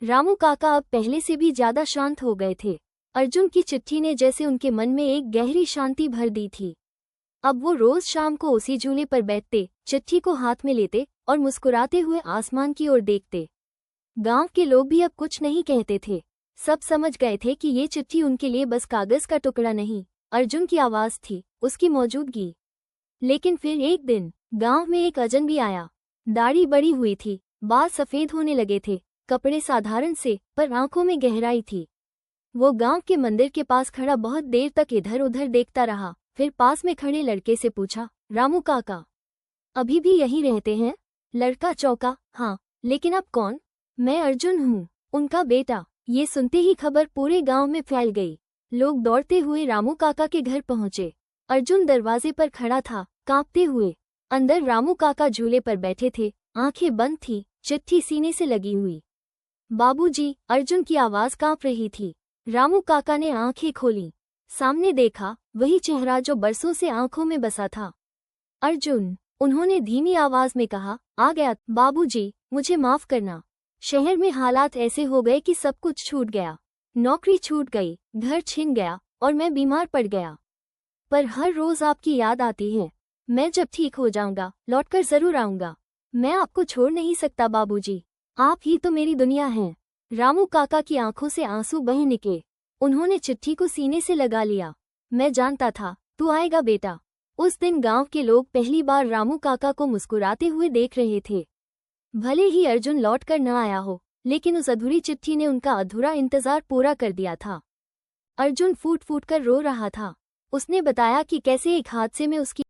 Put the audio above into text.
रामू काका अब पहले से भी ज्यादा शांत हो गए थे। अर्जुन की चिट्ठी ने जैसे उनके मन में एक गहरी शांति भर दी थी। अब वो रोज शाम को उसी झूले पर बैठते, चिट्ठी को हाथ में लेते और मुस्कुराते हुए आसमान की ओर देखते। गांव के लोग भी अब कुछ नहीं कहते थे। सब समझ गए थे कि ये चिट्ठी उनके लिए बस कागज का टुकड़ा नहीं, अर्जुन की आवाज थी, उसकी मौजूदगी। लेकिन फिर एक दिन गांव में एक अजनबी आया। दाढ़ी बड़ी हुई थी, बाल सफेद होने लगे थे, कपड़े साधारण से पर आंखों में गहराई थी। वो गांव के मंदिर के पास खड़ा बहुत देर तक इधर उधर देखता रहा, फिर पास में खड़े लड़के से पूछा, रामू काका अभी भी यहीं रहते हैं? लड़का चौंका, हाँ, लेकिन अब कौन? मैं अर्जुन हूँ, उनका बेटा। ये सुनते ही खबर पूरे गांव में फैल गई। लोग दौड़ते हुए रामू काका के घर पहुंचे। अर्जुन दरवाजे पर खड़ा था, कांपते हुए। अंदर रामू काका झूले पर बैठे थे, आंखें बंद थी, चिट्ठी सीने से लगी हुई। बाबूजी, अर्जुन की आवाज कांप रही थी। रामू काका ने आंखें खोली, सामने देखा, वही चेहरा जो बरसों से आंखों में बसा था। अर्जुन, उन्होंने धीमी आवाज में कहा, आ गया। बाबूजी, मुझे माफ करना। शहर में हालात ऐसे हो गए कि सब कुछ छूट गया। नौकरी छूट गई, घर छिन गया और मैं बीमार पड़ गया। पर हर रोज आपकी याद आती है। मैं जब ठीक हो जाऊंगा लौटकर जरूर आऊंगा। मैं आपको छोड़ नहीं सकता बाबूजी, आप ही तो मेरी दुनिया हैं। रामू काका की आंखों से आंसू बह निकले। उन्होंने चिट्ठी को सीने से लगा लिया। मैं जानता था तू आएगा बेटा। उस दिन गांव के लोग पहली बार रामू काका को मुस्कुराते हुए देख रहे थे। भले ही अर्जुन लौटकर न आया हो, लेकिन उस अधूरी चिट्ठी ने उनका अधूरा इंतजार पूरा कर दिया था। अर्जुन फूट फूट कर रो रहा था। उसने बताया कि कैसे एक हादसे में उसकी